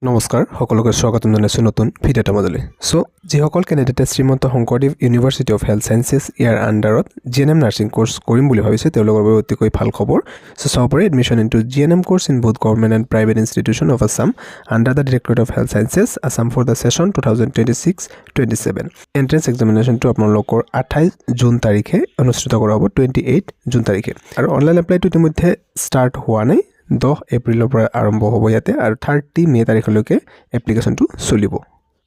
নমস্কাৰ সকলোকে স্বাগতম জনাইছো নতুন ভিডিঅ' এটা মাজলৈ সো যিসকল কেণ্ডিডেটে Srimanta Sankardev University of Health Sciences ইয়াৰ আন্ডাৰত জিএনএম নাৰ্ছিং কোৰ্স কৰিম বুলি ভাবিছে তেওঁলোকৰ বাবে অতিকৈ ভাল খবৰ সো সবৰে admission into GNM course in both government and private institution of Assam under the Directorate of Health Sciences Assam for the session 2026-27 entrance examination to আপোনালোকৰ 28 জুন তাৰিখে অনুষ্ঠিত কৰা হ'ব 28 জুন তাৰিখে আৰু অনলাইন এপ্লাই টু ইতিমধ্যে start হোৱা নাই 10 এপ্ৰিলৰ পৰা আৰম্ভ হ'ব ইয়াতে আৰু 30 মে তাৰিখলৈকে এপ্লিকেশনটো চলিব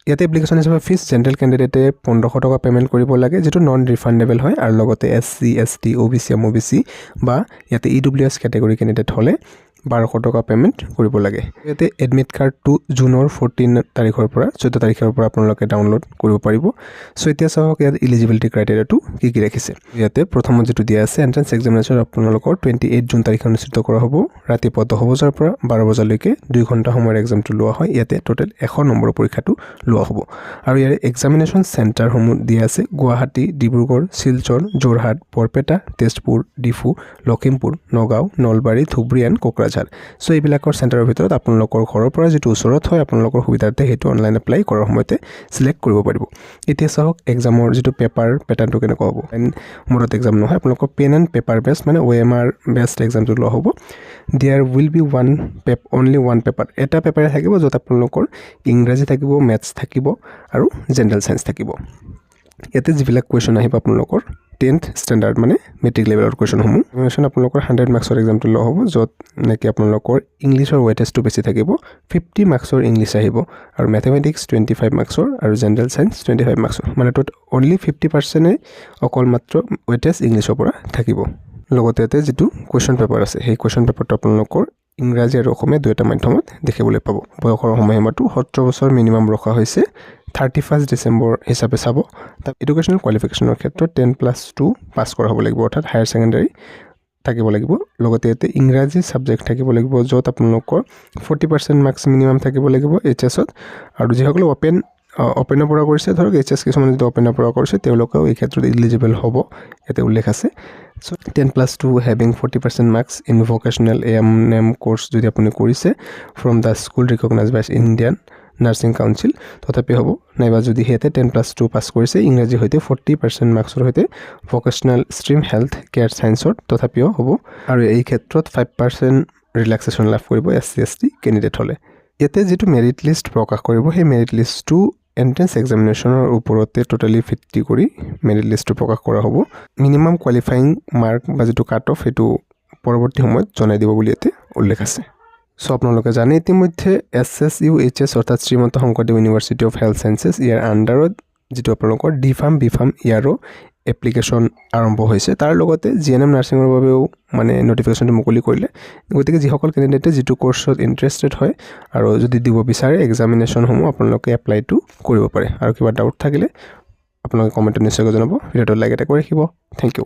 ইয়াতে এপ্লিকেশন হিচাপে ফিস জেনাৰেল ক্যান্ডিডেটে 1500 টকা পেমেন্ট কৰিব লাগে যেটো নন ৰিফান্ডেবল হয় আৰু লগতে এসসি এসটি ওবিসি এমওবিসি বা ইয়াতে ইডব্লিউএস ক্যাটেগৰি ক্যান্ডিডেট হলে 1200 টকা পেমেন্ট কৰিব লাগে ইয়াতে এডমিট কাৰ্ড টু জুনৰ 14 তাৰিখৰ পৰা 14 তাৰিখৰ পৰা আপোনালোকে ডাউনলোড কৰিব পাৰিব সো এতিয়া চাওক ইয়াত এলিজিবিলিটি ক্ৰাইটেৰিয়াটো কি ৰাখিছে ইয়াতে প্ৰথমত যেটো দিয়া আছে এন্ট্ৰেন্স এক্সামিনেশ্যন আপোনালোকৰ 28 জুন তাৰিখে অনুষ্ঠিত কৰা হ'ব ৰাতিপুৱা 10 বজাৰ পৰা 12 বজালৈকে 2 ঘণ্টা সময়ৰ এক্সামটো লোৱা হয় ইয়াতে টোটাল 100 নম্বৰ পৰীক্ষাটো লোৱা হ'ব আৰু ইয়াৰ এক্সামিনেশ্যন চেণ্টাৰ সমূহ দিয়া আছে গুৱাহাটী ডিব্ৰুগড় শিলচৰ জোৰহাট বৰপেটা তেজপুৰ ডিফু লখিমপুৰ নগাঁও নলবাৰী ধুবুৰী এণ্ড কোকৰাঝাৰ সো এইবিলাকৰ চেণ্টাৰৰ ভিতৰত আপোনালোকৰ ঘৰৰ পৰা যেটো ওচৰত হয় আপোনালোকৰ সুবিধাৰ্থে হেতু অনলাইন এপ্লাই কৰাৰ সময়তে সিলেক্ট কৰিব পাৰিব এতিয়া চাওক এক্সামৰ যেটো পেপাৰ প্যাটাৰ্নটো কেনেকুৱা হ'ব মোৰত এক্সাম নহয় আপোনালোকৰ পেন এণ্ড পেপাৰ বেস মানে OMR বেসড এক্সামটো লোৱা হ'ব there will be only one paper এটা পেপাৰে থাকিব যত আপোনালোকৰ ইংৰাজী থাকিব ম্যাথছ থাকিব আৰু জেনাৰেল সায়েন্স থাকিব ইয়াতে যিবিলাক কোৱেশ্চন আহিব আপোনালোকৰ 10th স্ট্যান্ডাৰ্ড মানে মেট্ৰিক লেভেলৰ কোৱেশ্চন সমূহ এক্সামিনেশ্যন আপোনালোকৰ 100 মাৰ্কছৰ এক্সামটো লোৱা হ'ব যত নেকি আপোনালোকৰ ইংলিছৰ ওয়েটেজটো বেছি থাকিব 50 মাৰ্কছৰ ইংলিছ আহিব আৰু ম্যাথমেটিক্স 25 মাৰ্কছৰ আৰু জেনাৰেল সায়েন্স 25 মাৰ্কছৰ মানে only 50% অকল মাত্ৰ ওয়েটেজ ইংলিছৰ পৰা থাকিব লগতে যেটো কোৱেশ্চন পেপাৰ আছে সেই কোৱেশ্চন পেপাৰটো আপোনালোকৰ ইংৰাজী আৰু অসমীয়া দুটা মাধ্যমত দেখিবলৈ পাব বয়সৰ সময়সীমাটো 17 বছৰ মিনিমাম ৰখা হৈছে 31 ডিসেম্বৰ হিচাপে চাব তা এডুকেশনাল কোৱালিফিকেশনৰ ক্ষেত্ৰত 10+2 পাস কৰা হ'ব লাগিব অৰ্থাৎ হায়াৰ সেকেন্ডাৰী থাকিব লাগিব লগতে এতে ইংৰাজী সাবজেক্ট থাকিব লাগিব যত আপোনালোকৰ 40% মাৰ্কস মিনিমাম থাকিব লাগিব এইচএস ত আৰু যিসকল ওপেনৰ পৰা কৰিছে ধৰক এইচএস কিছুমান যদি ওপেনৰ পৰা কৰিছে তেওঁলোকেও এই ক্ষেত্ৰত এলিজিবল হ'ব এতে উল্লেখ আছে so 10+2 having 40% marks in vocational AM course যদি আপুনি কৰিছে from the school recognized by Indian Nursing Council তথাপি হ'ব নাইবা যদি হেতে 10+2 পাস কৰিছে ইংৰাজী হইতে 40% মাৰ্কছৰ হইতে ভোকেশনাল স্ট্ৰীম হেলথ কেয়াৰ সায়েন্সৰ তথাপিও হ'ব আৰু এই ক্ষেত্ৰত 5% ৰিল্যাক্সেশন লাভ কৰিব এসসি এসটি ক্যান্ডিডেট হলে ইয়াতে যেটো মেৰিট লিষ্ট প্ৰকাশ কৰিব সেই মেৰিট লিষ্টটো এন্ট্ৰেন্স এক্সামিনেশ্যনৰ ওপৰতে টোটালি ভিত্তি কৰি মেৰিট লিষ্টটো প্ৰকাশ কৰা হ'ব মিনিমাম কোৱালিফাইং মাৰ্ক বা যেটো কাট অফ হেতু পৰৱৰ্তী সময়ত জনাই দিব বুলি এতে উল্লেখ আছে সো আপোনালোকে জানে ইতিমধ্যে SSUHS অৰ্থাৎ Srimanta Sankardev University of Health Sciences ইয়াৰ আন্ডাৰত যেটো আপোনালোকৰ ডিফাৰ্ম বিফাৰ্ম ইয়াৰো এপ্লিকেশন আৰম্ভ হৈছে তাৰ লগতে জিএনএম নাৰ্ছিংৰ বাবেও মানে নোটিফিকেশনটো মুকলি কৰিলে গতিকে যিসকল ক্যান্ডিডেটে যেটো কোৰ্সত ইন্টাৰেস্টেড হয় আৰু যদি দিব বিচাৰে এক্সামিনেশ্যন সমূহ আপোনালোকে এপ্লাইটো কৰিব পাৰে আৰু কিবা ডাউট থাকিলে আপোনালোকে কমেন্টত নিশ্চয় জনাব ভিডিঅটো লাইক এটা কৰি ৰাখিব থ্যাংক ইউ